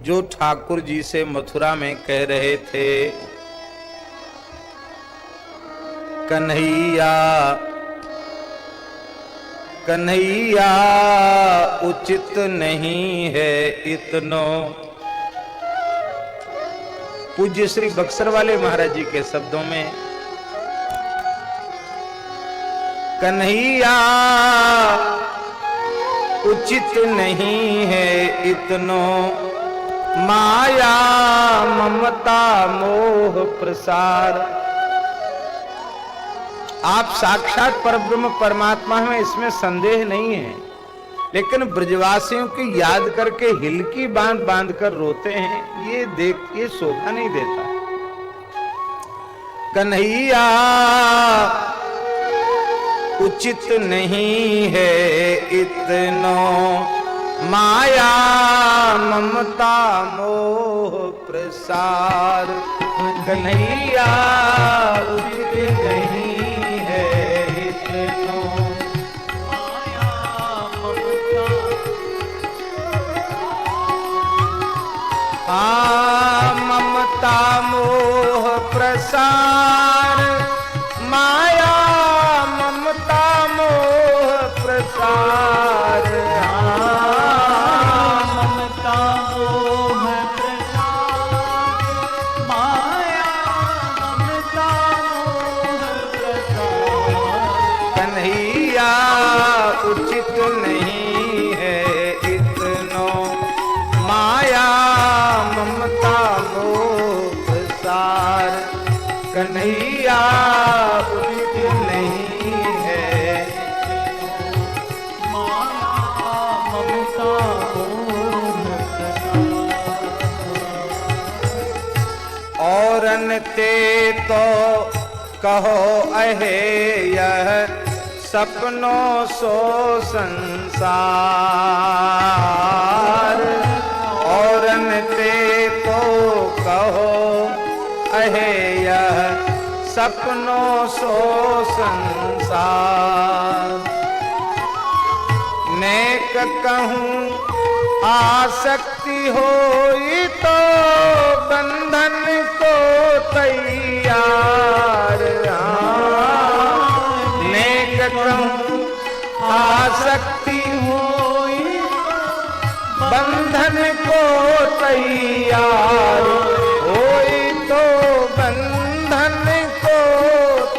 जो ठाकुर जी से मथुरा में कह रहे थे, कन्हैया कन्हैया उचित नहीं है इतनो। पूज्य श्री बक्सर वाले महाराज जी के शब्दों में, कन्हैया उचित नहीं है इतनो, माया ममता मोह प्रसार। आप साक्षात परब्रह्म परमात्मा में, इसमें संदेह नहीं है, लेकिन ब्रजवासियों की याद करके हिलकी बांध बांध कर रोते हैं, ये देख के शोभा नहीं देता। कन्हैया उचित नहीं है इतनो, माया ममता मोह प्रसार। कन्हैया उचित नहीं है इतनो, माया ममता ममता मोह प्रसार, माया ममता मोह प्रसार। ममता मोह प्रसार, माया ममता मोह प्रसार। कन्हैया उचित नहीं है इतनो, माया ममता मोह प्रसार। कन्हैया उचित नहीं है, माया ममता मोह प्रसार। औरन ते तो कहो अहे यह सपनों सो संसार। औरन ते तो कहो अहे यह सपनों सो संसार। नेक कहूँ आसक्ति होई तो बंधन को तैयार। नेक कहूँ आसक्ति होई बंधन को तैयार। होई तो बंधन को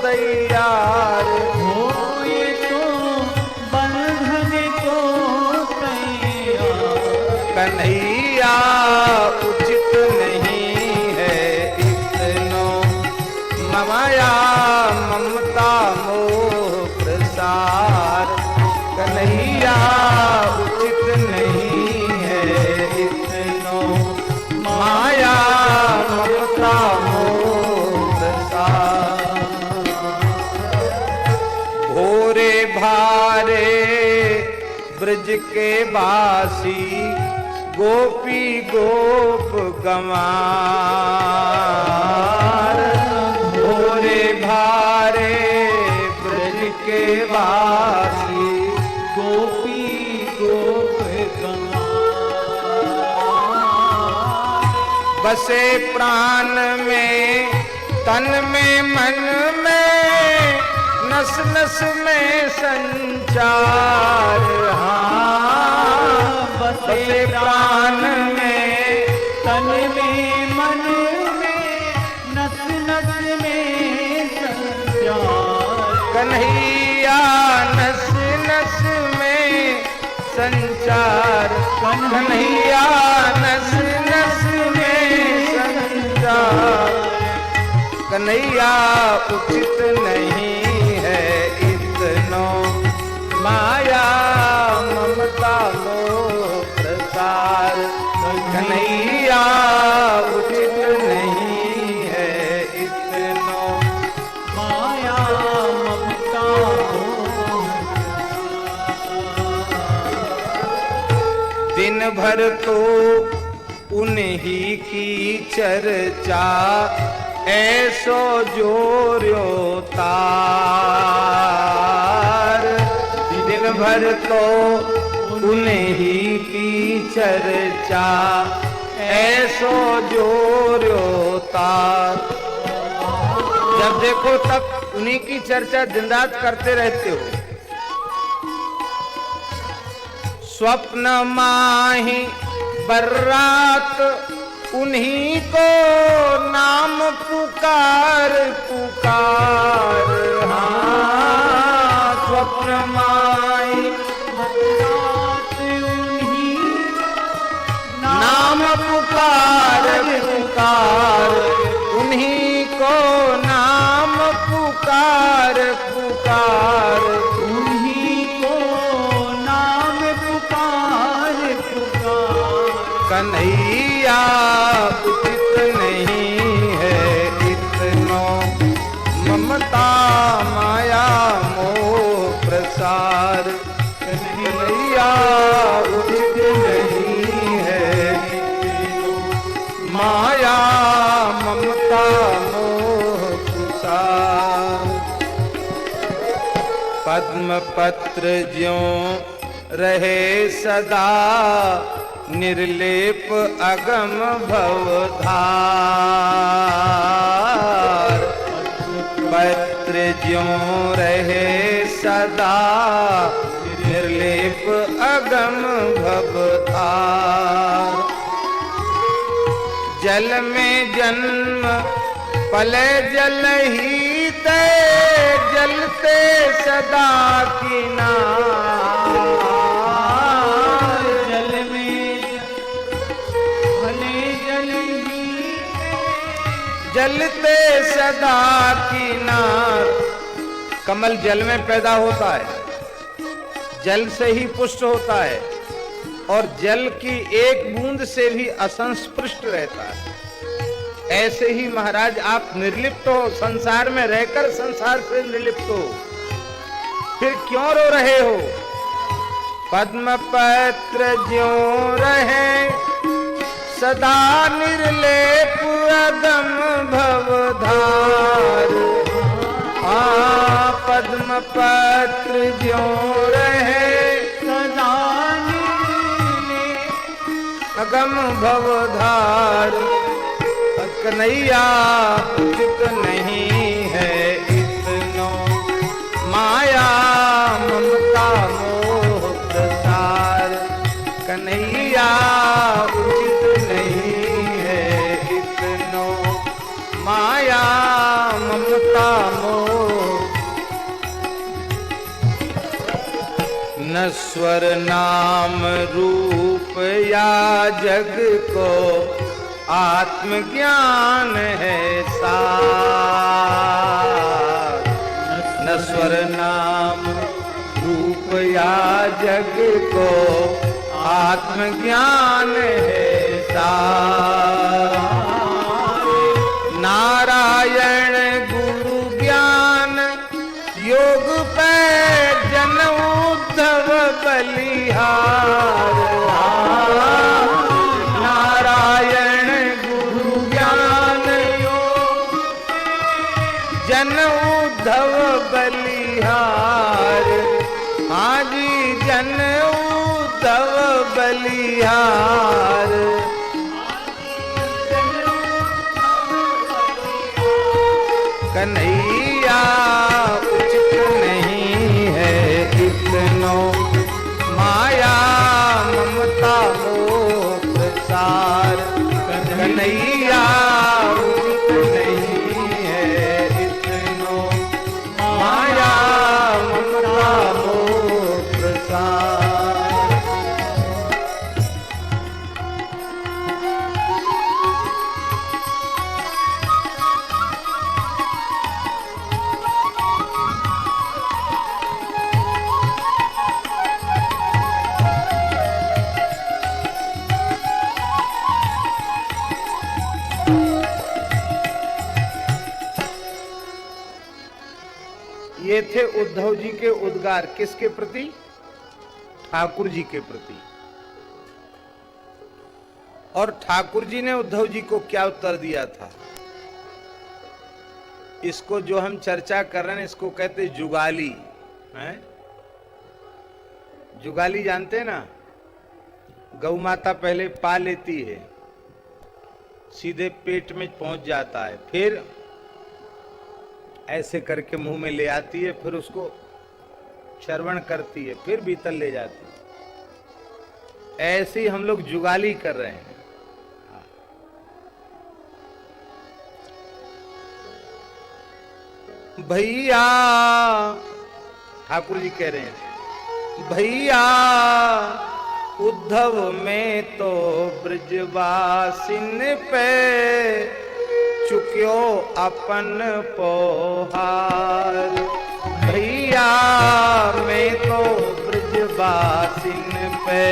तैयार। होई तो बंधन को तैयार। कन्हैया उचित नहीं है इतनो, माया ममता मोह प्रसार। कन्हैया उचित नहीं है इतनो, माया ममता मोह प्रसार। भोरे भारे ब्रज के बासी, गोपी गोप गंवार। भोरे भारे ब्रज के बासी, गोपी गोप गंवार। बसे प्राण में तन में मन में, नस नस में संचार। बसे प्राण में तन में मन में, नस नस में संचार। कन्हैया नस नस में संचार। कन्हैया नस नस में संचार। कन्हैया उचित नहीं है इतनो, माया ममता मोह प्रसार। कन्हैया उचित नहीं है इतनो, माया ममता मोह प्रसार। दिन भर तो उन्हीं की चर्चा, ऐसो जोर्यो तार। दिन भर तो उन्हीं की चर्चा, ऐसो जोर्यो तार। जब देखो तब उन्हीं की चर्चा दिन रात करते रहते हो। स्वप्न माही बर्रात उन्हीं को नाम पुकार पुकार। हाँ, स्वप्न माही बर्रात उन्हीं नाम पुकार पुकार। उन्हीं को नाम पुकार पुकार। उन्हीं को नाम पुकार पुकार। कन्हैया उचित नहीं है इतनो ममता माया मोह प्रसार। कन्हैया उचित नहीं है माया ममता मोह प्रसार। पद्म पत्र ज्यों रहे सदा निर्लेप अगम भवधार। पत्र ज्यों रहे सदा निर्लेप अगम भवधार। जल में जन्म पले जल ही ते जलते सदा किनार। जल में भले जल ही जलते सदा किनार। कमल जल में पैदा होता है, जल से ही पुष्ट होता है और जल की एक बूंद से भी असंस्पृष्ट रहता है। ऐसे ही महाराज आप निर्लिप्त हो, संसार में रहकर संसार से निर्लिप्त हो, फिर क्यों रो रहे हो? पद्म पत्र ज्यों रहे सदा निर्लेप अगम भवधार। पद्म पत्र ज्यों रहे सदा निर्लेप अगम भवधार। कन्हैया उचित नहीं है इतनो माया ममता मोह प्रसार। कन्हैया उचित नहीं है इतनो माया ममता मोह। नश्वर नाम रूप या जग को आत्मज्ञान है सार। नश्वर नाम रूप या जग को आत्मज्ञान है सार। नारायण गुरु ज्ञान योग पे जन उद्धव बलिहार। नारायण गुरु ज्ञान योग जन उद्धव बलिहार। हाँ जी जन उद्धव बलिहार। कन्हैया उचित नहीं है इतनो माया ममता मोह प्रसार। कन्हैया उचित नहीं है इतनो माया ममता मोह प्रसार। ये थे उद्धव जी के उद्गार, किसके प्रति? ठाकुर जी के प्रति। और ठाकुर जी ने उद्धव जी को क्या उत्तर दिया था? इसको जो हम चर्चा कर रहे हैं इसको कहते जुगाली हैं। जुगाली जानते हैं ना? गौ माता पहले पा लेती है, सीधे पेट में पहुंच जाता है, फिर ऐसे करके मुंह में ले आती है, फिर उसको श्रवण करती है, फिर भीतर ले जाती है। ऐसे ही हम लोग जुगाली कर रहे हैं। भैया, ठाकुर जी कह रहे हैं, भैया उद्धव में तो ब्रजवासिन पे चुक्यो अपन पोहार। भैया मैं तो ब्रजवासिन पे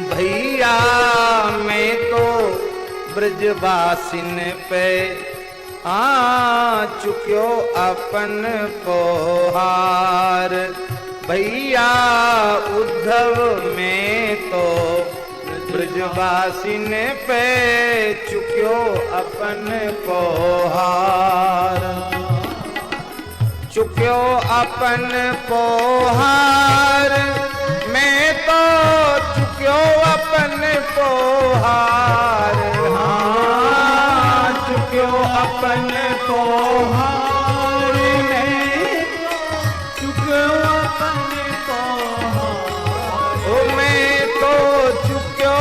भैया मैं तो ब्रजवासिन पे चुक्यो अपन पोहार। भैया उद्धव में तो ब्रजवासिन पे चुक्यो अपन पोहार। चुक्यो अपन पोहार, मैं तो चुक्यो अपन पोहार। हाँ चुक्यो अपन पोहार, मैं चुक्यो अपन पोहार। ओ मैं तो चुक्यो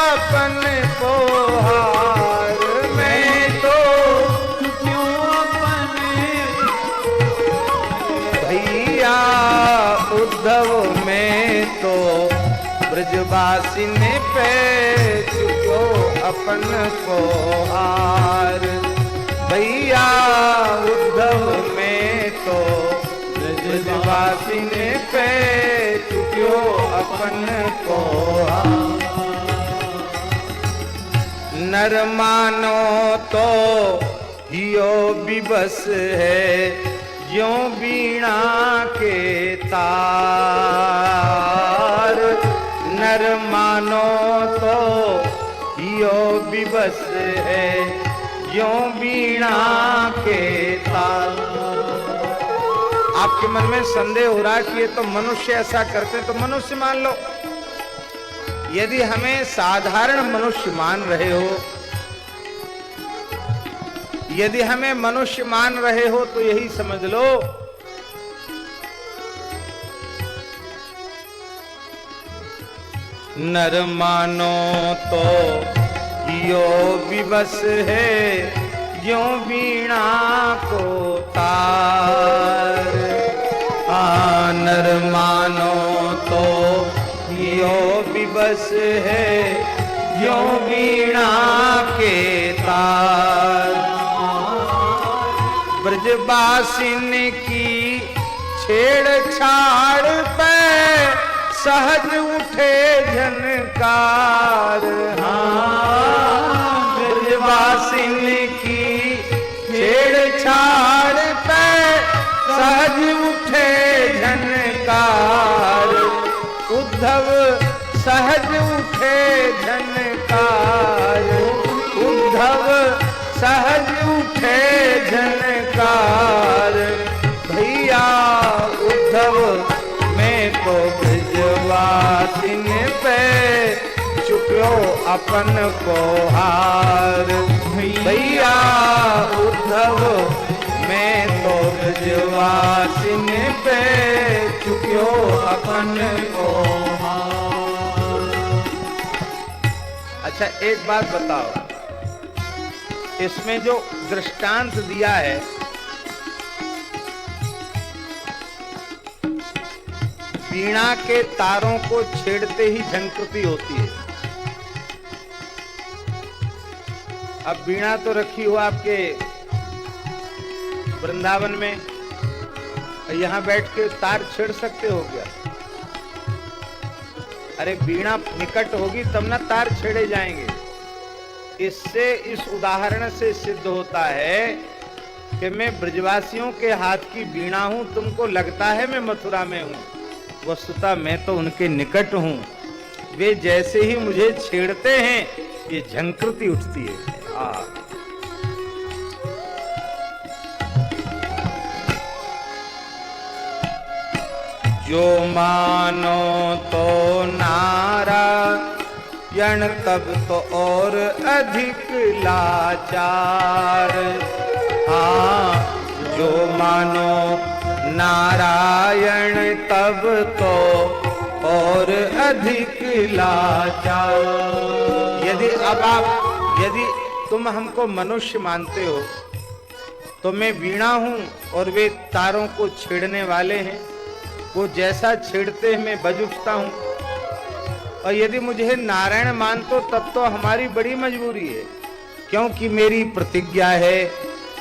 अपन पोहार, मैं तो चुक्यो अपन। भैया उद्धव में तो ब्रजवासिन पे चुक्यो अपन पोहार। भैया उद्धव में तो ब्रजवासिन पे चुक्यो अपन पोहार। नर मानो तो हियो विवश है ज्यों बीणा के तार। नर मानो तो हियो विवश है ज्यों बीणा के तार। आपके मन में संदेह हो रहा है कि ये तो मनुष्य ऐसा करते हैं, तो मनुष्य मान लो। यदि हमें साधारण मनुष्य मान रहे हो, यदि हमें मनुष्य मान रहे हो, तो यही समझ लो नर मानो तो यो विवश है ज्यों बीणा को तार। नर मानो तो यो विवश है ज्यों बीणा के तार। ब्रजवासिन की छेड़छाड़ पे सहज उठे झनकार। हाँ ब्रजवासिन की छेड़छाड़ पे सहज उठे झनकार। उद्धव सहज उठे झनकार। उद्धव सहज उठे झनकार। भैया उद्धव में तो ब्रजवासिन पे चुक्यो अपन पोहार। भैया उद्धव में तो ब्रजवासिन पे चुक्यो अपन पोहार। अच्छा एक बात बताओ, इसमें जो दृष्टांत दिया है, वीणा के तारों को छेड़ते ही झंकृति होती है। अब वीणा तो रखी हो आपके वृंदावन में, यहां बैठ के तार छेड़ सकते हो क्या? अरे वीणा निकट होगी तब ना तार छेड़े जाएंगे। इससे, इस उदाहरण से सिद्ध होता है कि मैं ब्रजवासियों के हाथ की वीणा हूं। तुमको लगता है मैं मथुरा में हूं, वस्तुतः मैं तो उनके निकट हूं। वे जैसे ही मुझे छेड़ते हैं ये झंकृति उठती है। जो मानो तो नारायण तब तो और अधिक लाचार। हाँ, जो मानो नारायण तब तो और अधिक लाचार। यदि तुम हमको मनुष्य मानते हो तो मैं वीणा हूं और वे तारों को छेड़ने वाले हैं। वो जैसा छेड़ते हैं मैं बज उठता हूं। और यदि मुझे नारायण मानते हो तब तो हमारी बड़ी मजबूरी है, क्योंकि मेरी प्रतिज्ञा है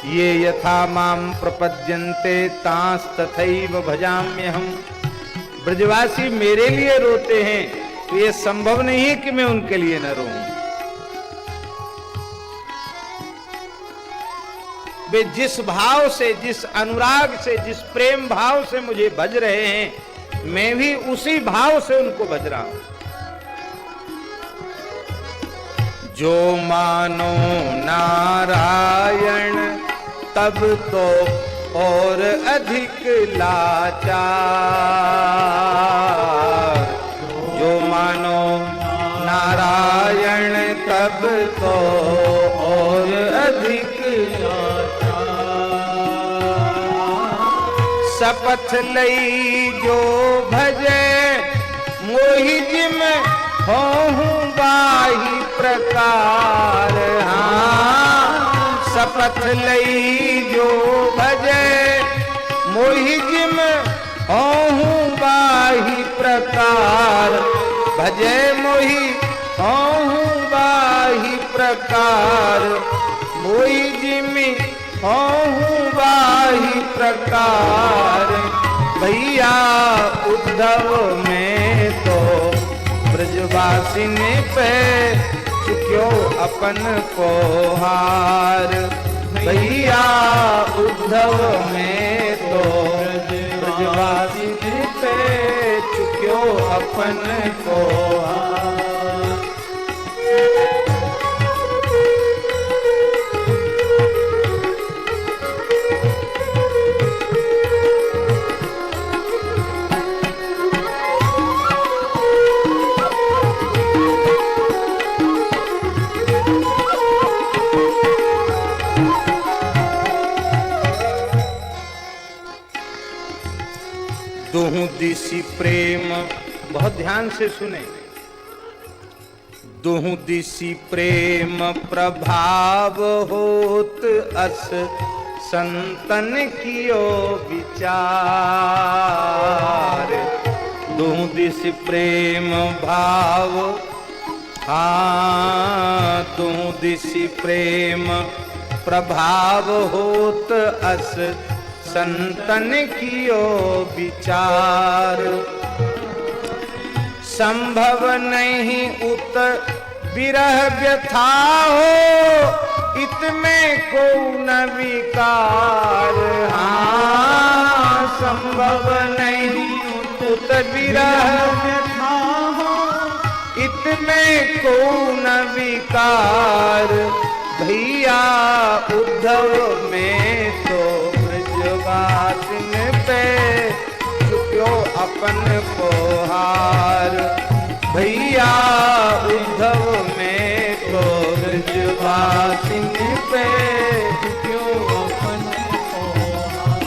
ये यथा माम प्रपद्यन्ते तांस तथैव भजाम्यहम्। ब्रजवासी मेरे लिए रोते हैं तो ये संभव नहीं है कि मैं उनके लिए न रोऊं। वे जिस भाव से, जिस अनुराग से, जिस प्रेम भाव से मुझे भज रहे हैं, मैं भी उसी भाव से उनको भज रहा हूं। जो मानो नारायण तब तो और अधिक लाचार। जो मानो नारायण तब तो और अधिक शपथ लई जो भजे मोहि जिम होहूं बाही प्रकार। हाँ, शपथ लई जो भजे मोहि जिम होहूं बाही प्रकार। भजे मोहि होहूं बाही प्रकार। मोहि जिमि होहूं बाही प्रकार। भैया उद्धव में तो ब्रजवासिनी पे चुक्यो अपन को हार। भैया उद्धव में तो ब्रजवासिनी पे चुक्यो अपन को हार। दुहु दिशि प्रेम, बहुत ध्यान से सुने। दुहु दिशि प्रेम प्रभाव होत अस संतन कियो विचार। दुहु दिशि प्रेम भाव, हाँ, दुहु दिशि प्रेम प्रभाव होत अस संतन कियो विचार। संभव नहीं उत विरह व्यथा हो, इतमें को न विकार। हाँ, संभव नहीं उत विरह व्यथा हो, इतमें को न विकार। भैया उद्धव में तो ब्रजवासिन पे चुक्यो अपन को हार। भैया उद्धव में तो ब्रजवासिन पे चुक्यो अपन को हार।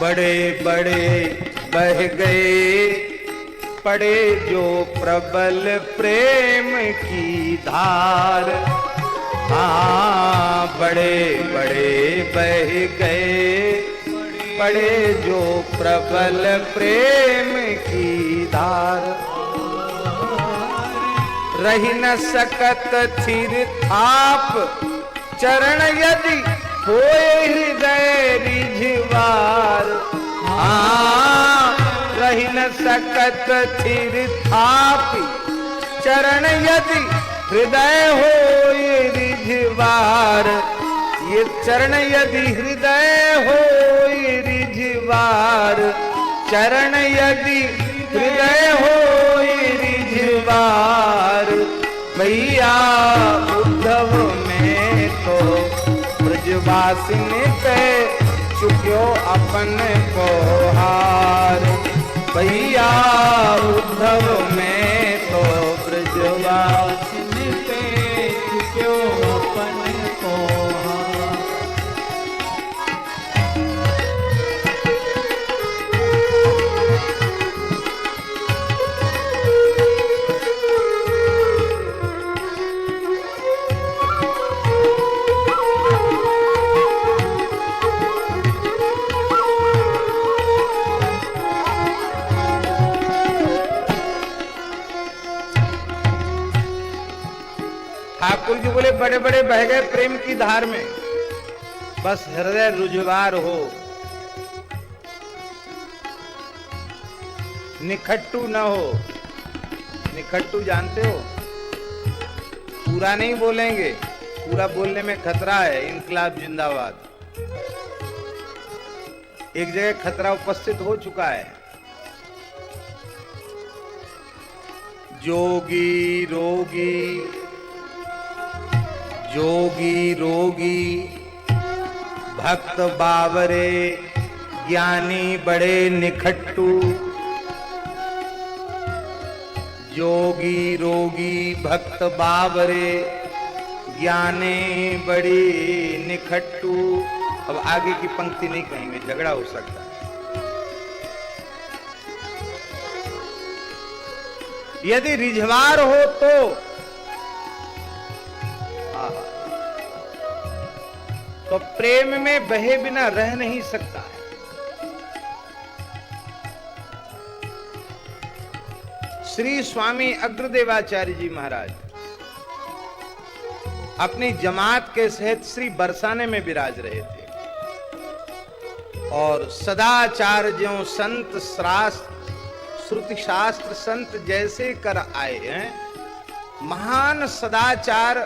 बड़े बड़े बह गए पड़े जो प्रबल प्रेम की धार। हाँ, बड़े बड़े बह गए पड़े जो प्रबल प्रेम की धार। रही न सकत थिर थाप चरण यदि होए हृदय रिझवार। हाँ, रही न सकत थिर थापी, चरण यदि हृदय हो रिझवार, ये चरण यदि हृदय हो रिझवार, चरण यदि हृदय हो रिझवार, भैया उद्धव में तो ब्रजवासिनी पे चुक्यो अपन को हार, भैया उद्धव में तो ब्रजवासिनी पे चुक्यो अपन को हार। ठाकुर जी बोले बड़े बड़े बह गए प्रेम की धार में, बस हृदय रुझवार हो, निखट्टू न हो। निखट्टू जानते हो, पूरा नहीं बोलेंगे, पूरा बोलने में खतरा है। इनकलाब जिंदाबाद। एक जगह खतरा उपस्थित हो चुका है। जोगी रोगी, जोगी रोगी, भक्त बावरे, ज्ञानी बड़े निखट्टू। जोगी रोगी भक्त बावरे, ज्ञानी बड़ी निखट्टू। अब आगे की पंक्ति नहीं कहेंगे, झगड़ा हो सकता है। यदि रिझवार हो तो प्रेम में बहे बिना रह नहीं सकता है। श्री स्वामी अग्रदेवाचार्य जी महाराज अपनी जमात के सहित श्री बरसाने में विराज रहे थे और सदाचार्यों संत शास्त्र श्रुति शास्त्र संत जैसे कर आए हैं। महान सदाचार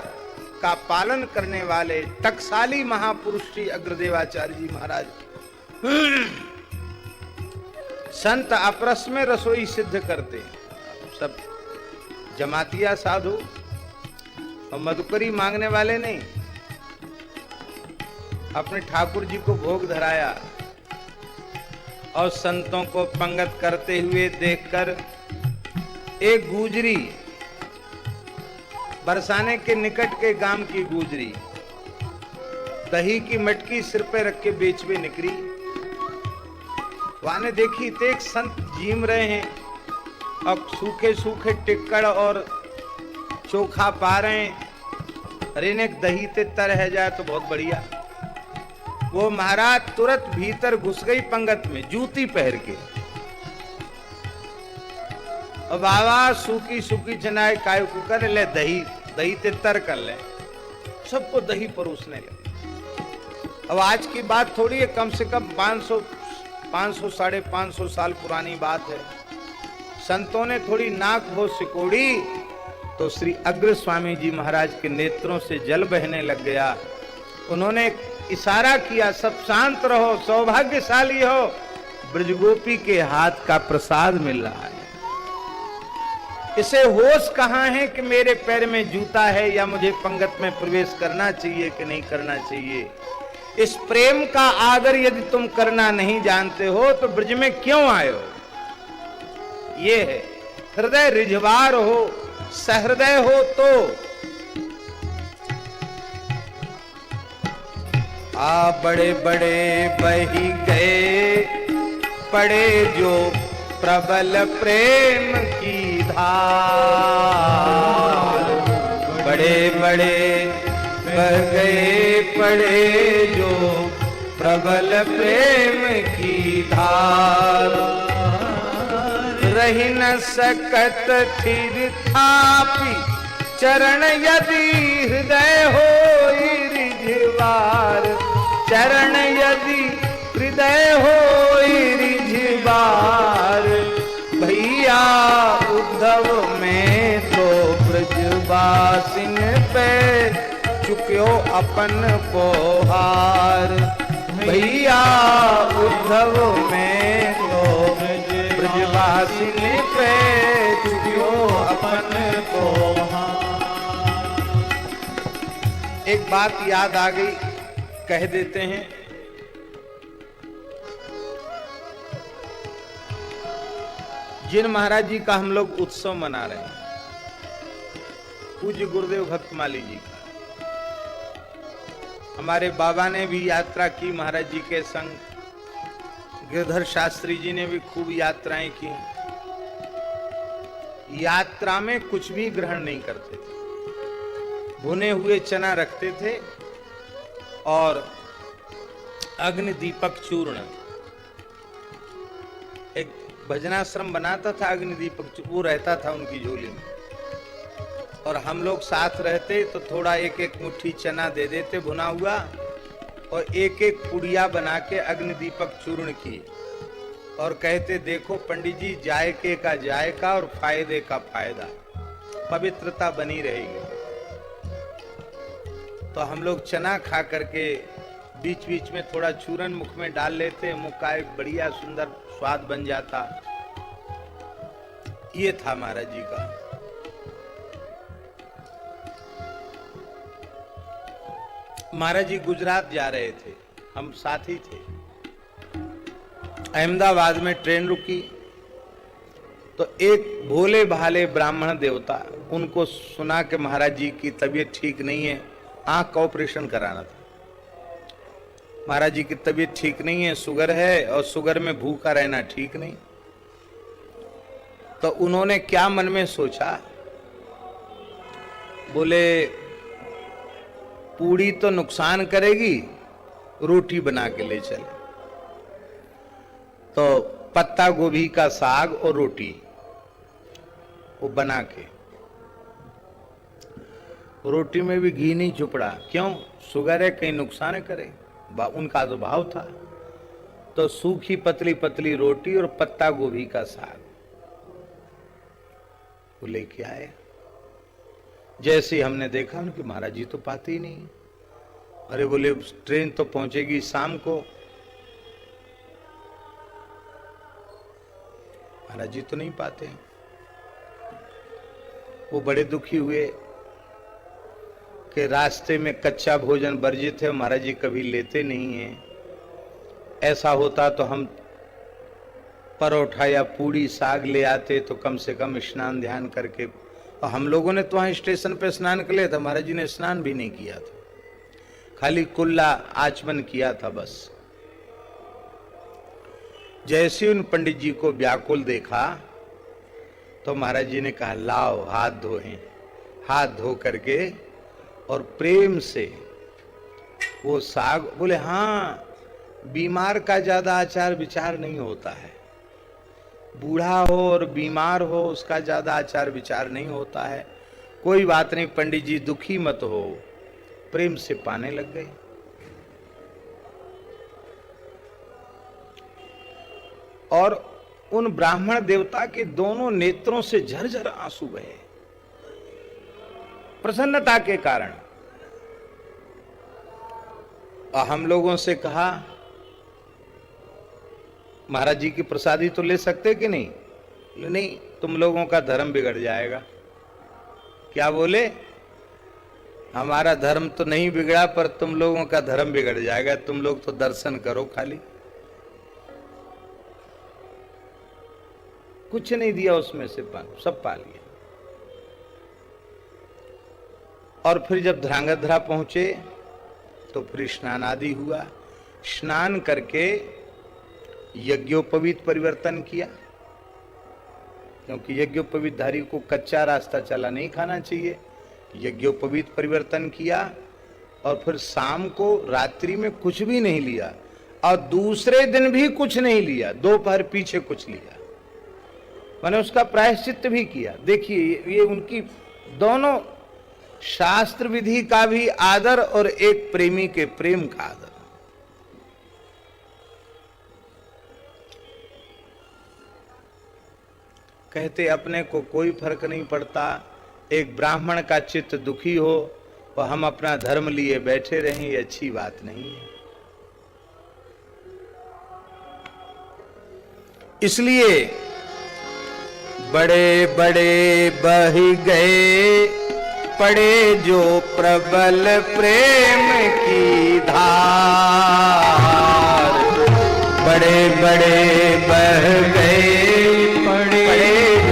का पालन करने वाले टकसाली महापुरुष श्री अग्रदेवाचार्य जी महाराज संत अपरस में रसोई सिद्ध करते हैं। सब जमातिया साधु और मधुकरी मांगने वाले नहीं। अपने ठाकुर जी को भोग धराया और संतों को पंगत करते हुए देखकर एक गुजरी, बरसाने के निकट के गांव की गुजरी, दही की मटकी सिर पे रख के बेचवे निकली। वहां ने देखी तो एक संत जीम रहे हैं और सूखे सूखे टिक्कड़ और चोखा पा रहे हैं। अरे ने दही ते तर है जाए तो बहुत बढ़िया। वो महाराज तुरंत भीतर घुस गई पंगत में जूती पहन के। और बाबा सूखी सूखी चनाए काय कुकर ले दही दही ते तर कर ले। सबको दही परोसने लगे। अब आज की बात थोड़ी है, कम से कम 500 550 साल पुरानी बात है। संतों ने थोड़ी नाक हो सिकोड़ी तो श्री अग्र स्वामी जी महाराज के नेत्रों से जल बहने लग गया। उन्होंने इशारा किया, सब शांत रहो, सौभाग्यशाली हो, ब्रजगोपी के हाथ का प्रसाद मिल रहा है। इसे होश कहां है कि मेरे पैर में जूता है या मुझे पंगत में प्रवेश करना चाहिए कि नहीं करना चाहिए। इस प्रेम का आदर यदि तुम करना नहीं जानते हो तो ब्रज में क्यों आए हो। ये है, हृदय रिझवार हो, सहृदय हो तो बड़े बड़े बही गए पड़े जो प्रबल प्रेम की धार। बड़े बड़े बह गए पड़े जो प्रबल प्रेम की धार। रही न सकत थिर थापी, चरण यदि हृदय हो रिझवार। चरण यदि हृदय हो रिझवार, ब्रजवासिन पे चुक्यो अपन पोहार। भैया उद्धव में तो ब्रजवासिन पे चुक्यो अपन पोहार। एक बात याद आ गई, कह देते हैं। जिन महाराज जी का हम लोग उत्सव मना रहे हैं, पूज्य गुरुदेव भक्तमाली जी का, हमारे बाबा ने भी यात्रा की महाराज जी के संग, गिरधर शास्त्री जी ने भी खूब यात्राएं की। यात्रा में कुछ भी ग्रहण नहीं करते थे, भुने हुए चना रखते थे और अग्नि दीपक चूर्ण, एक भजनाश्रम बनाता था, अग्नि दीपक वो रहता था उनकी झोली में, और हम लोग साथ रहते तो थोड़ा एक एक मुट्ठी चना दे देते भुना हुआ, और एक एक पुड़िया बना के अग्नि दीपक चूर्ण की, और कहते देखो पंडित जी, जायके का जायका और फायदे का फायदा, पवित्रता बनी रहेगी। तो हम लोग चना खा करके बीच बीच में थोड़ा चूरन मुख में डाल लेते, मुख का एक बढ़िया सुंदर स्वाद बन जाता। ये था महाराज जी का। महाराज जी गुजरात जा रहे थे, हम साथ ही थे। अहमदाबाद में ट्रेन रुकी तो एक भोले भाले ब्राह्मण देवता, उनको सुना कि महाराज जी की तबीयत ठीक नहीं है, आंख का ऑपरेशन कराना था। महाराज जी की तबीयत ठीक नहीं है, शुगर है, और शुगर में भूखा रहना ठीक नहीं। तो उन्होंने क्या मन में सोचा, बोले पूड़ी तो नुकसान करेगी, रोटी बना के ले चले। तो पत्ता गोभी का साग और रोटी वो बना के, रोटी में भी घी नहीं चुपड़ा, क्यों, शुगर है, कहीं नुकसान करे, उनका तो भाव था। तो सूखी पतली पतली रोटी और पत्ता गोभी का साग वो लेके आए। जैसे ही हमने देखा, उनके महाराज जी तो पाते ही नहीं। अरे बोले ट्रेन तो पहुंचेगी शाम को, महाराज जी तो नहीं पाते। वो बड़े दुखी हुए कि रास्ते में कच्चा भोजन वर्जित है, महाराज जी कभी लेते नहीं हैं। ऐसा होता तो हम परोठा या पूड़ी साग ले आते, तो कम से कम स्नान ध्यान करके। और हम लोगों ने तो वहां स्टेशन पे स्नान कर लिया था, महाराज जी ने स्नान भी नहीं किया था, खाली कुल्ला आचमन किया था बस। जैसे उन पंडित जी को व्याकुल देखा तो महाराज जी ने कहा लाओ हाथ धोएं। हाथ धो करके और प्रेम से वो साग, बोले हाँ, बीमार का ज्यादा आचार विचार नहीं होता है, बूढ़ा हो और बीमार हो उसका ज्यादा आचार विचार नहीं होता है। कोई बात नहीं पंडित जी, दुखी मत हो। प्रेम से पाने लग गए। और उन ब्राह्मण देवता के दोनों नेत्रों से झरझर आंसू बहे प्रसन्नता के कारण। और हम लोगों से कहा महाराज जी की प्रसादी तो ले सकते कि नहीं? नहीं, तुम लोगों का धर्म बिगड़ जाएगा। क्या बोले? हमारा धर्म तो नहीं बिगड़ा, पर तुम लोगों का धर्म बिगड़ जाएगा, तुम लोग तो दर्शन करो खाली। कुछ नहीं दिया उसमें से, सब पा लिया। और फिर जब ध्रांगध्रा पहुंचे तो फिर स्नान आदि हुआ। स्नान करके यज्ञोपवीत परिवर्तन किया, क्योंकि यज्ञोपवीतधारी को कच्चा रास्ता चला नहीं खाना चाहिए। यज्ञोपवीत परिवर्तन किया और फिर शाम को रात्रि में कुछ भी नहीं लिया और दूसरे दिन भी कुछ नहीं लिया, दोपहर पीछे कुछ लिया, मैंने उसका प्रायश्चित भी किया। देखिए ये उनकी दोनों शास्त्र विधि का भी आदर और एक प्रेमी के प्रेम का आदर। कहते अपने को कोई फर्क नहीं पड़ता एक ब्राह्मण का चित्त दुखी हो और हम अपना धर्म लिए बैठे रहें, ये अच्छी बात नहीं है। इसलिए बड़े बड़े बह गए पड़े जो प्रबल प्रेम की धार, बड़े बड़े बह गए पड़े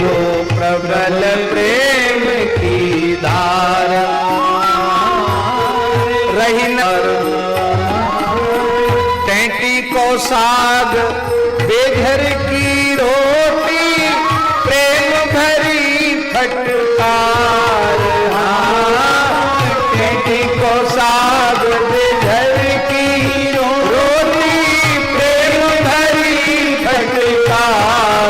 जो प्रबल प्रेम की धार, रही न टेंटी को साग बेघर की रोटी, प्रेम भरी फटकार, टेंटी को साग बेघर की रोटी, प्रेम भरी फटकार,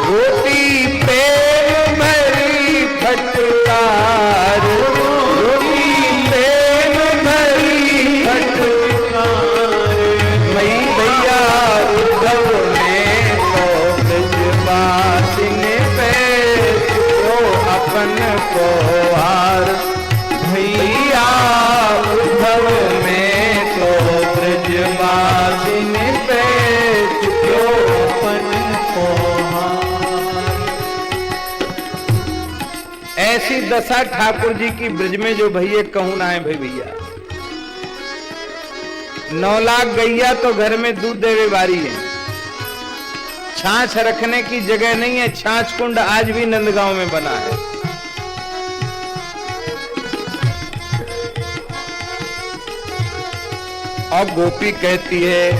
रोटी प्रेम भरी फटकार, रोटी प्रेम भरी फटकार। मई भैया उद्धव ने तो ब्रजवासिन पे तो अपन को हार, भैया उद्धव में तो ब्रजवासिन पे तो अपन को हार। ऐसी दशा ठाकुर जी की ब्रज में जो भैया कहूं ना है भाई भैया, 9 लाख गैया तो घर में दूध देवे वारी है, छाछ रखने की जगह नहीं है, छाछ कुंड आज भी नंदगांव में बना है। और गोपी कहती है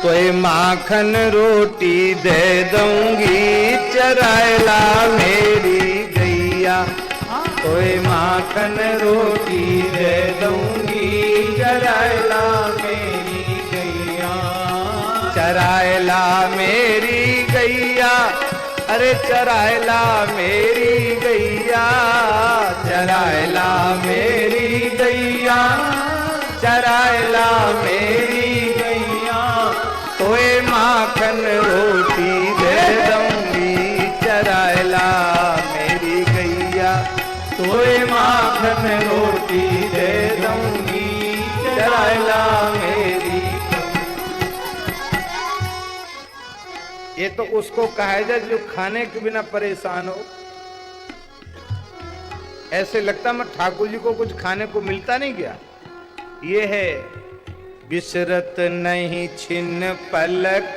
तो ये माखन रोटी दे दूंगी, चरायला मेरी गैया, तो ये माखन रोटी दे दूंगी, चरायला मेरी गैया, चरायला मेरी गैया, अरे चरायला मेरी गैया, चरायला मेरी गैया, चरायला मेरी गैया, तोए माखन रोटी दे दूंगी, चरायला मेरी गैया, तोए माखन रोटी दे दूंगी, चरायला मेरी। ये तो उसको कहा जाए जो खाने के बिना परेशान हो। ऐसे लगता मैं ठाकुर जी को कुछ खाने को मिलता नहीं क्या। ये है बिसरत नहीं छिन पलक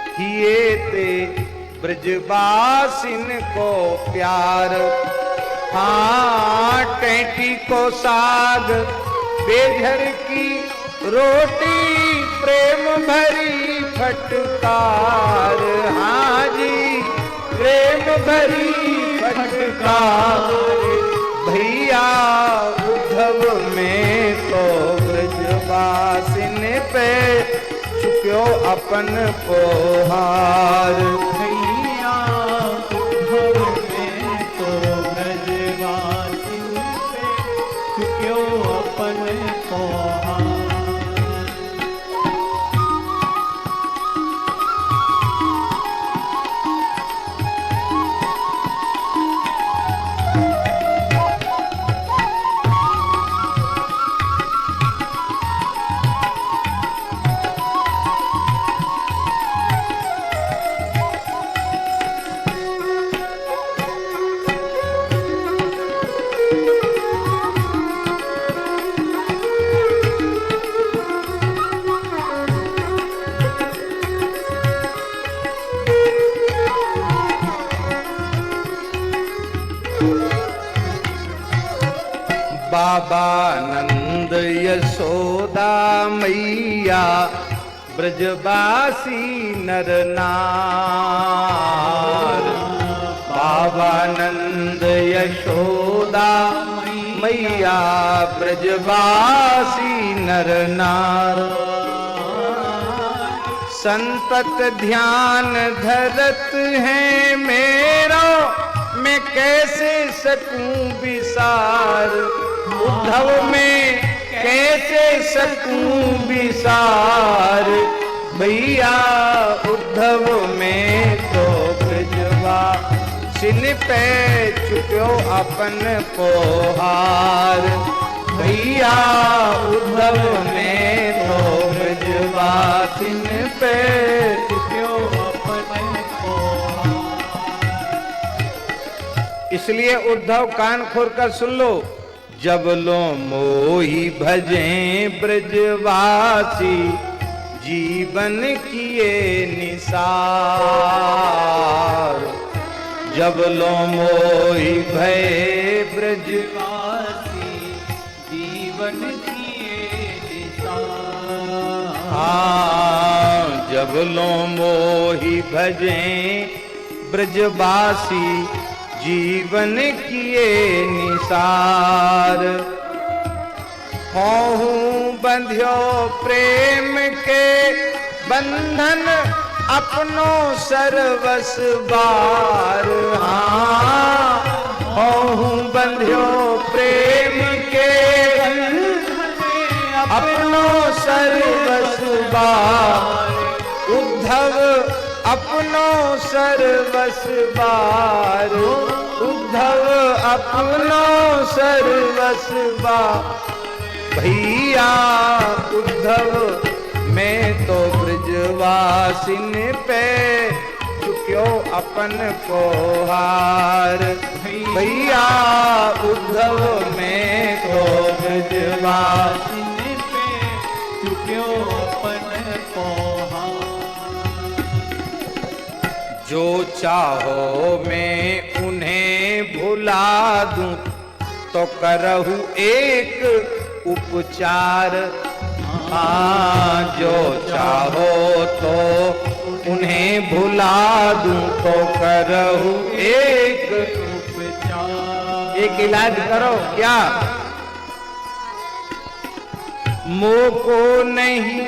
किए ते ब्रजवासिन को प्यार, हाँ टेंटी को साग बेघर की रोटी, प्रेम भरी फटकार, हाँ जी प्रेम भरी फटकार। भैया उद्धव में तो ब्रजवासिन पे चुक्यो अपन पोहार, भैया उद्धव में तो ब्रजवासिन पे चुक्यो अपन पोहार। बाबा नंद यशोदा मैया ब्रजवासी नर नार, बाबा नंद यशोदा मैया ब्रजवासी नर नार, संतत ध्यान धरत है मेरा, मैं कैसे सकूं विसार, उद्धव में कैसे सकूं विसार। भैया उद्धव में तो ब्रजवासिन सिन पे चुक्यो अपन पोहार। भैया उद्धव में तो ब्रजवासिन पे चुक्यो अपन पोहार। इसलिए उद्धव कान खोल कर सुन लो। जब लो मोही भजें ब्रजवासी जीवन किए निसार। जब लो मोही भय ब्रजवासी जीवन किए निसार। हाँ, जब लो मोही भजें ब्रजवासी जीवन किए निसार। होहूं बंध्यो प्रेम के बंधन अपनो सर्वस बार। हाँ, होहूं बंध्यो प्रेम के अपनो सर्वस बार। उद्धव अपनो सर्वस बार। उद्धव अपनो सर्वस बार। भैया उद्धव मैं तो ब्रजवासिन पे चुक्यो अपन पोहार। भैया उद्धव मैं तो ब्रजवासिन पे चुक्यो अपन पोहार। जो चाहो मैं उन्हें भुला दूं तो करहूं एक उपचार। हाँ, जो चाहो तो उन्हें भुला दूं तो करहूं एक उपचार। एक इलाज करो क्या? मोको नहीं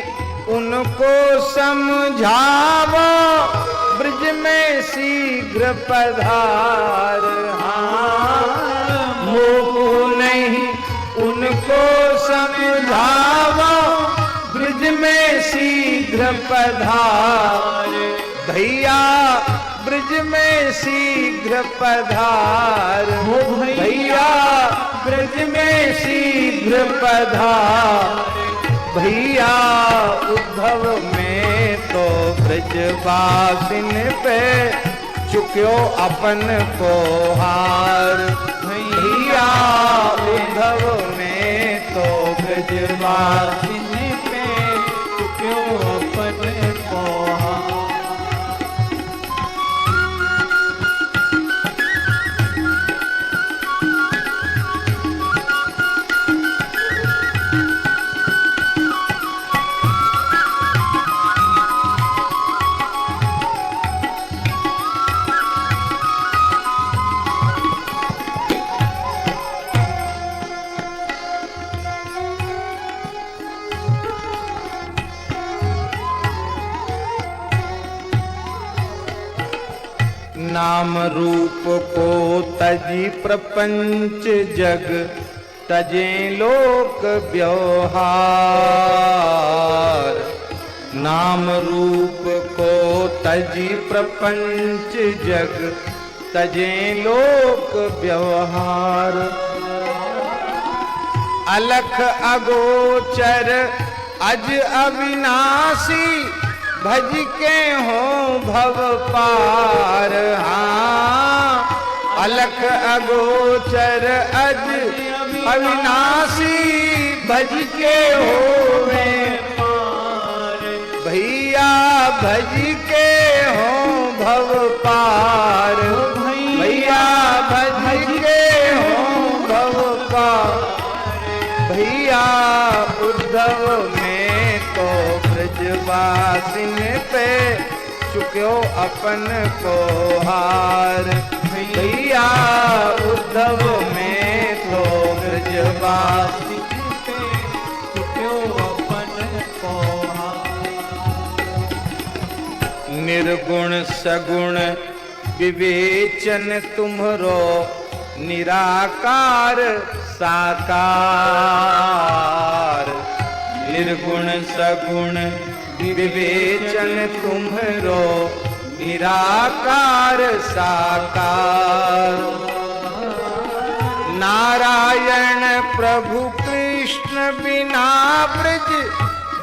उनको समझावो ब्रज में शीघ्र पधार। हाँ, मोको नहीं उनको समझावो ब्रज में शीघ्र पधार। भैया ब्रज में शीघ्र पधार। भैया ब्रज में शीघ्र पधार। भैया उद्धव में तो ब्रजवासिन पे चुक्यो अपन पोहार। भैया उद्धव में तो ब्रजवासिन पे चुक्यो अपन पोहार। नाम रूप को तजी प्रपंच जग तजे लोक व्यवहार। नाम रूप को तजी प्रपंच जग तजे लोक व्यवहार। अलख अगोचर अज अविनाशी भज के हो भव पार। हाँ, अलख अगोचर अज अविनाशी भज के हो पार। भैया भज के हो भव पार। भैया भज के हो भव पार। भैया उद्धव में तो ब्रजवासिन पे चुक्यो अपन पोहार। भैया उद्धव में तो ब्रजवासिन पे चुक्यो अपन पोहार। निर्गुण सगुण विवेचन तुम्हरो निराकार साकार। निर्गुण सगुण विवेचन तुम्हरो निराकार साकार। नारायण प्रभु कृष्ण बिना ब्रज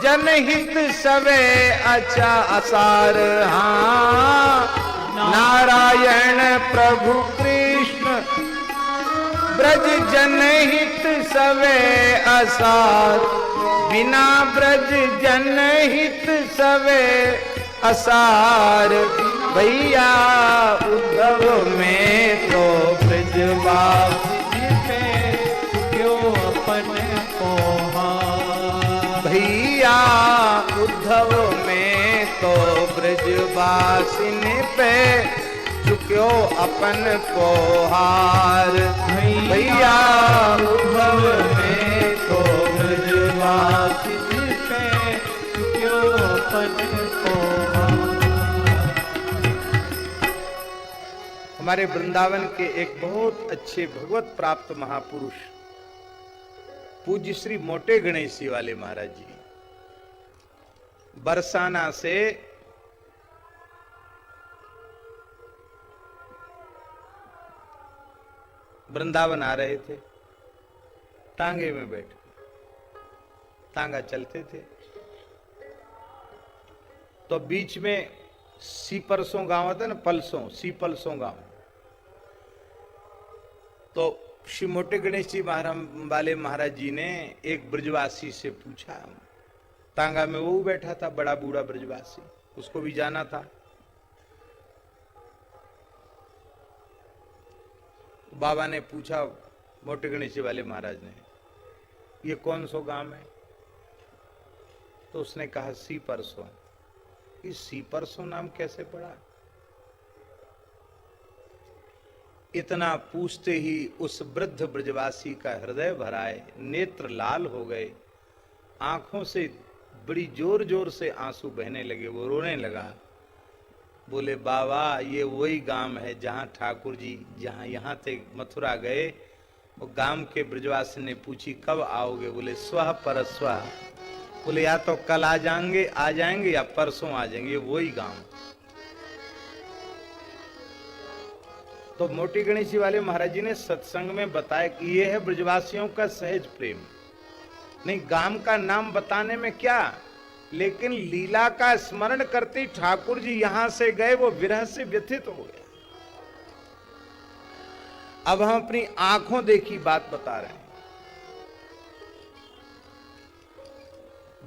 जनहित सवे अच्छा असार। हाँ, नारायण प्रभु कृष्ण ब्रज जनहित सवे असार। बिना ब्रज जनहित सवे असार। भैया उद्धव में तो ब्रजवासी क्यों अपन पोहार। भैया उद्धव में तो ब्रजवासिन पे चुक्यो अपन पोहार। भैया उद्धव में तो ब्रजवासिन पे क्यों अपन पोहार। हमारे वृंदावन के एक बहुत अच्छे भगवत प्राप्त महापुरुष पूज्य श्री मोटे गणेशी वाले महाराज जी बरसाना से वृंदावन आ रहे थे। तांगे में बैठ तांगा चलते थे तो बीच में सीपरसों गांव आता ना, पलसों सीपलसों गांव। तो श्री मोटे गणेश जी वाले महाराज जी ने एक ब्रजवासी से पूछा, तांगा में वो बैठा था बड़ा बूढ़ा ब्रजवासी, उसको भी जाना था। बाबा ने पूछा मोटे गणेश जी वाले महाराज ने, ये कौन सो गांव है? तो उसने कहा सीपरसों। इस सीपरसों नाम कैसे पड़ा? इतना पूछते ही उस वृद्ध ब्रजवासी का हृदय भराए, नेत्र लाल हो गए, आंखों से बड़ी जोर जोर से आंसू बहने लगे। वो रोने लगा, बोले बाबा ये वही गांव है जहां ठाकुर जी जहां यहां से मथुरा गए। वो गांव के ब्रजवासी ने पूछी कब आओगे? बोले स्वः परस्वः। बोले या तो कल आ जाएंगे या परसों आ जाएंगे। ये वही गांव। तो मोटी गणेशी वाले महाराज जी ने सत्संग में बताया कि ये है ब्रजवासियों का सहज प्रेम। नहीं, गांव का नाम बताने में क्या, लेकिन लीला का स्मरण करते ठाकुर जी यहां से गए, वो विरह से व्यथित हो गए। अब हम अपनी आंखों देखी बात बता रहे हैं।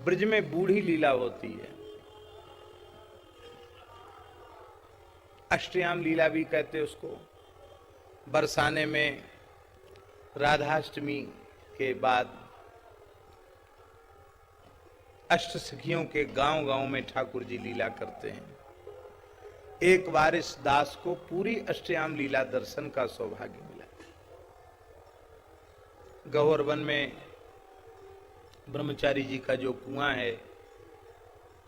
ब्रज में बूढ़ी लीला होती है, अष्टयाम लीला भी कहते उसको। बरसाने में राधाष्टमी के बाद अष्ट सखियों के गांव गांव में ठाकुर जी लीला करते हैं। एक बार इस दास को पूरी अष्टयाम लीला दर्शन का सौभाग्य मिला। गौर वन में ब्रह्मचारी जी का जो कुआं है,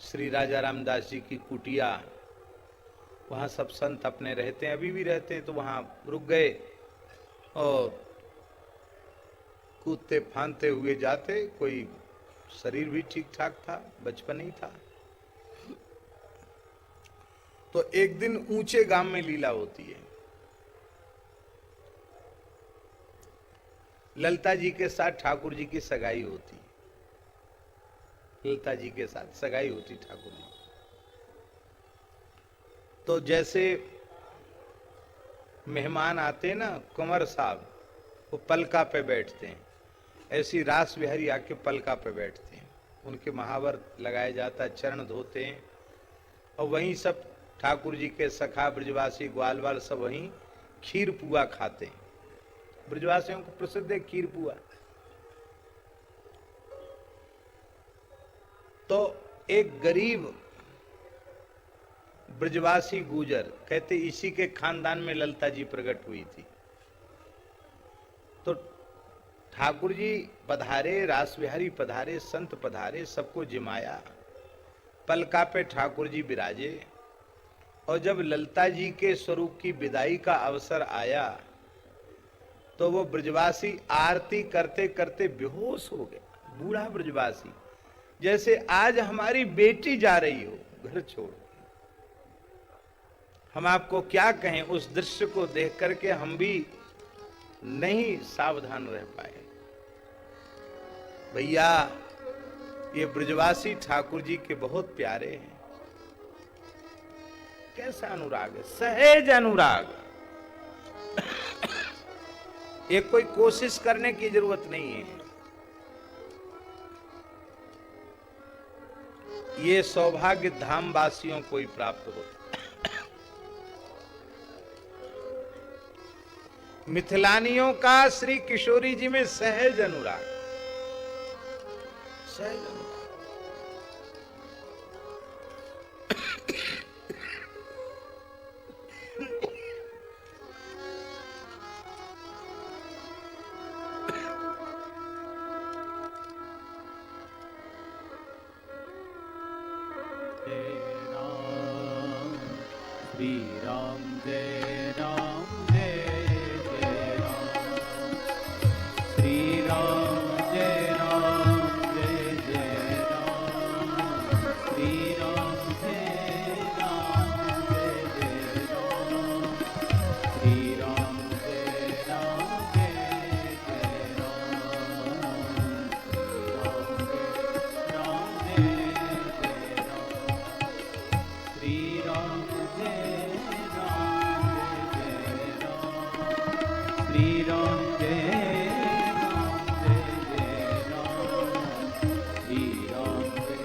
श्री राजा रामदास जी की कुटिया, वहां सब संत अपने रहते हैं, अभी भी रहते हैं। तो वहां रुक गए और कूदते फांदते हुए जाते। कोई शरीर भी ठीक ठाक था, बचपन ही था। तो एक दिन ऊंचे गांव में लीला होती है। ललिता जी के साथ ठाकुर जी की सगाई होती। ललिता जी के साथ सगाई होती ठाकुर जी। तो जैसे मेहमान आते ना, कुंवर साहब वो पलका पे बैठते हैं, ऐसी रास बिहारी आके पलका पे बैठते हैं। उनके महावर लगाया जाता है, चरण धोते हैं और वहीं सब ठाकुर जी के सखा ब्रजवासी ग्वालवाल सब वहीं खीर पुआ खाते हैं। ब्रजवासियों को प्रसिद्ध है खीर पुआ। तो एक गरीब ब्रजवासी गुजर, कहते इसी के खानदान में ललिता जी प्रकट हुई थी। तो ठाकुर जी पधारे, रास बिहारी पधारे, संत पधारे, सबको जिमाया। पलका पे ठाकुर जी विराजे और जब ललिता जी के स्वरूप की विदाई का अवसर आया तो वो ब्रजवासी आरती करते करते बेहोश हो गया। बूढ़ा ब्रजवासी, जैसे आज हमारी बेटी जा रही हो घर छोड़। हम आपको क्या कहें, उस दृश्य को देख करके हम भी नहीं सावधान रह पाए। भैया ये ब्रजवासी ठाकुर जी के बहुत प्यारे हैं। कैसा अनुराग है, सहज अनुराग। ये कोई कोशिश करने की जरूरत नहीं है। ये सौभाग्य धाम वासियों को ही प्राप्त होता। मिथिलानियों का श्री किशोरी जी में सहज अनुराग, सहज अनुराग। श्री राम जय राम जय जय राम। श्री राम जय राम जय जय राम। श्री राम जय राम जय जय राम। श्री राम जय राम जय जय राम। श्री राम जय श्री राम जय राम जय जय राम। श्री राम जय राम जय।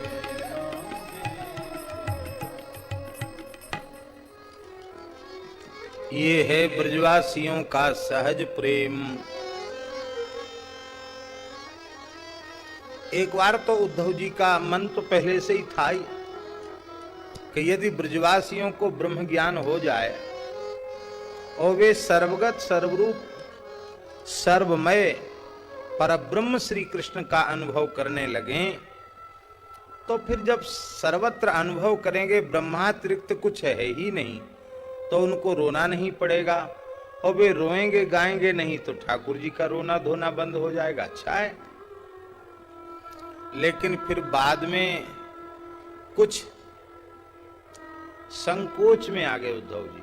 ये है ब्रजवासियों का सहज प्रेम। एक बार तो उद्धव जी का मन तो पहले से ही था ही कि यदि ब्रजवासियों को ब्रह्म ज्ञान हो जाए और वे सर्वगत सर्वरूप सर्वमय परब्रह्म श्री कृष्ण का अनुभव करने लगें, तो फिर जब सर्वत्र अनुभव करेंगे ब्रह्मातिरिक्त कुछ है ही नहीं, तो उनको रोना नहीं पड़ेगा। और वे रोएंगे गाएंगे नहीं तो ठाकुर जी का रोना धोना बंद हो जाएगा। अच्छा है। लेकिन फिर बाद में कुछ संकोच में आ गए उद्धव जी।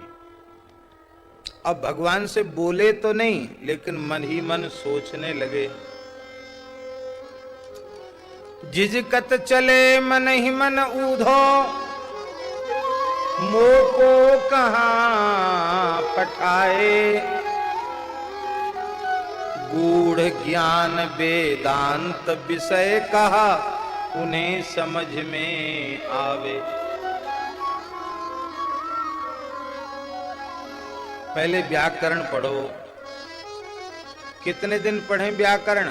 अब भगवान से बोले तो नहीं, लेकिन मन ही मन सोचने लगे। जिजकत चले मन ही मन ऊधो, मोको कहां पठाए। गूढ़ ज्ञान वेदांत विषय कहा, उन्हें समझ में आवे। पहले व्याकरण पढ़ो। कितने दिन पढ़ें व्याकरण?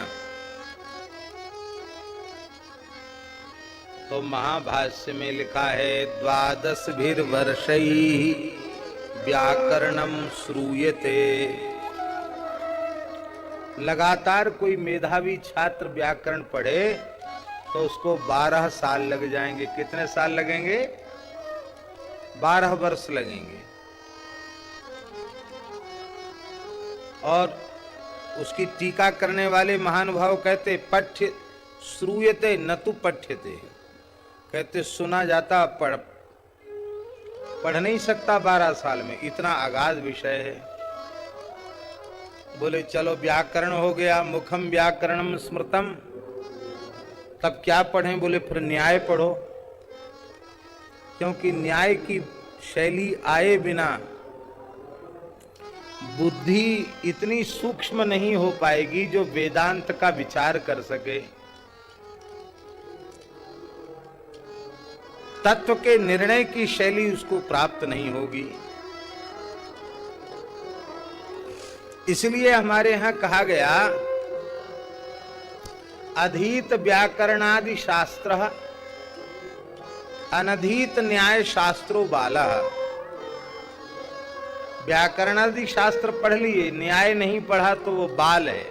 तो महाभाष्य में लिखा है 12 वर्षैः व्याकरणम श्रूयते। लगातार कोई मेधावी छात्र व्याकरण पढ़े तो उसको 12 साल लग जाएंगे। कितने साल लगेंगे? 12 वर्ष लगेंगे। और उसकी टीका करने वाले महानुभाव कहते पठ्य श्रूयते न तु पठ्यते। कहते सुना जाता, पढ़ नहीं सकता 12 साल में, इतना अगाध विषय है। बोले चलो व्याकरण हो गया, मुखम व्याकरणम स्मृतम, तब क्या पढ़ें? बोले फिर न्याय पढ़ो, क्योंकि न्याय की शैली आए बिना बुद्धि इतनी सूक्ष्म नहीं हो पाएगी जो वेदांत का विचार कर सके। तत्व के निर्णय की शैली उसको प्राप्त नहीं होगी। इसलिए हमारे यहां कहा गया अधीत व्याकरणादि शास्त्र अनधीत न्याय शास्त्रो बालः। व्याकरणादि शास्त्र पढ़ लिए, न्याय नहीं पढ़ा तो वो बाल है,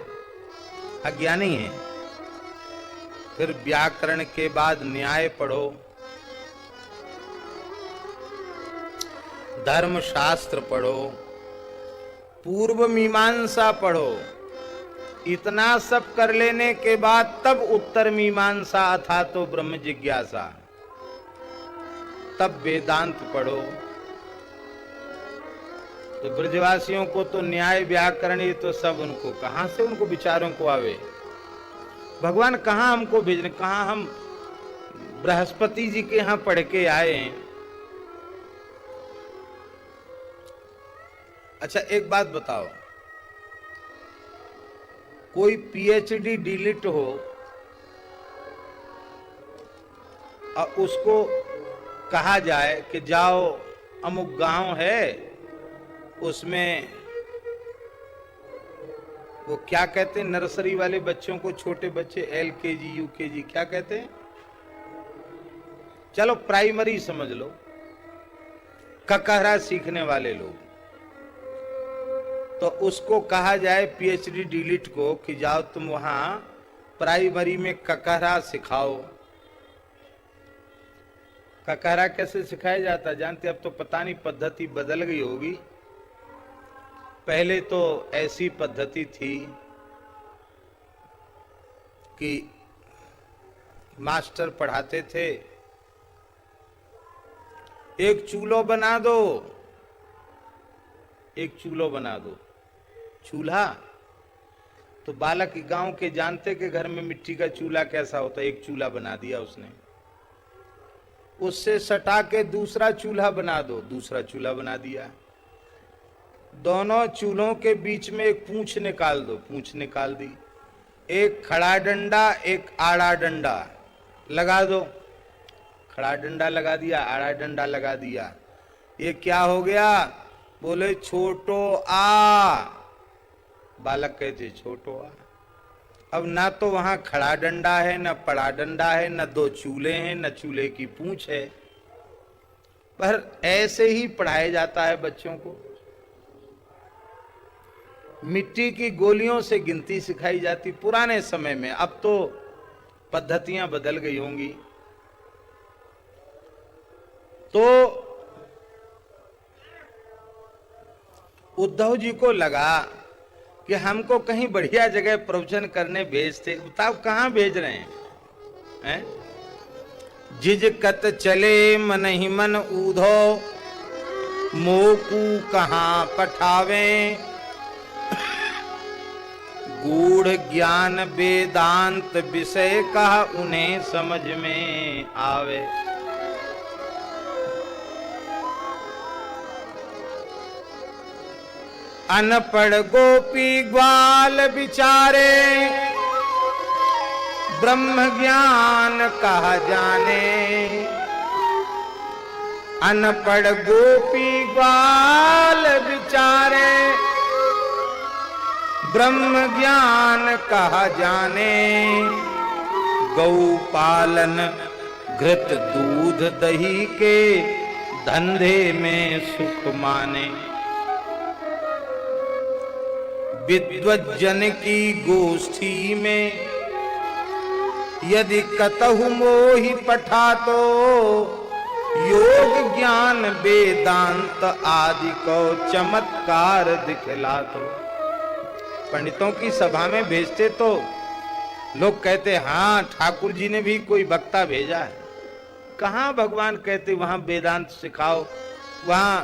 अज्ञानी है। फिर व्याकरण के बाद न्याय पढ़ो, धर्म शास्त्र पढ़ो, पूर्व मीमांसा पढ़ो। इतना सब कर लेने के बाद तब उत्तर मीमांसा अथा तो ब्रह्म जिज्ञासा, तब वेदांत पढ़ो। तो ब्रजवासियों को तो न्याय व्याकरण ये तो सब उनको कहां से उनको विचारों को आवे। भगवान कहां हमको भेजने, कहां हम बृहस्पति जी के यहां पढ़ के आए हैं। अच्छा एक बात बताओ, कोई पीएचडी डीलिट हो और उसको कहा जाए कि जाओ अमुक गांव है, उसमें वो क्या कहते हैं नर्सरी वाले बच्चों को, छोटे बच्चे एलकेजी यूकेजी क्या कहते हैं, चलो प्राइमरी समझ लो, ककहरा सीखने वाले लोग, तो उसको कहा जाए पीएचडी डीलिट को कि जाओ तुम वहां प्राइमरी में ककहरा सिखाओ। ककहरा कैसे सिखाया जाता जानते? अब तो पता नहीं पद्धति बदल गई होगी। पहले तो ऐसी पद्धति थी कि मास्टर पढ़ाते थे, एक चूल्हा बना दो, एक चूल्हा बना दो। चूल्हा तो बालक गांव के जानते कि घर में मिट्टी का चूल्हा कैसा होता है, एक चूल्हा बना दिया उसने। उससे सटा के दूसरा चूल्हा बना दो, दूसरा चूल्हा बना दिया। दोनों चूल्हों के बीच में एक पूंछ निकाल दो, पूंछ निकाल दी। एक खड़ा डंडा एक आड़ा डंडा लगा दो, खड़ा डंडा लगा दिया, आड़ा डंडा लगा दिया। ये क्या हो गया? बोले छोटो आ। बालक कहते छोटो आ। अब ना तो वहां खड़ा डंडा है, न पड़ा डंडा है, न दो चूल्हे हैं, न चूल्हे की पूंछ है, पर ऐसे ही पढ़ाया जाता है बच्चों को। मिट्टी की गोलियों से गिनती सिखाई जाती पुराने समय में, अब तो पद्धतियां बदल गई होंगी। तो उद्धव जी को लगा कि हमको कहीं बढ़िया जगह प्रवचन करने भेजते, बताओ कहां भेज रहे हैं? जिजकत चले मन ही मन ऊधो, मोकू कहां पठावे, गूढ़ ज्ञान वेदांत विषय कहा उन्हें समझ में आवे। अनपढ़ गोपी ग्वाल बिचारे, ब्रह्म ज्ञान कहा जाने। अनपढ़ गोपी ग्वाल बिचारे, ब्रह्म ज्ञान कहा जाने। गौ पालन घृत दूध दही के धंधे में सुख माने। विद्वज्जन की गोष्ठी में यदि कतहु मोहि पठा तो, योग ज्ञान वेदांत आदि को चमत्कार दिखला तो। पंडितों की सभा में भेजते तो लोग कहते हाँ ठाकुर जी ने भी कोई वक्ता भेजा है। कहाँ भगवान कहते वहां वेदांत सिखाओ, वहां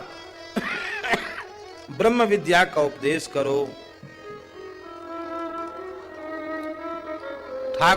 ब्रह्म विद्या का उपदेश करो।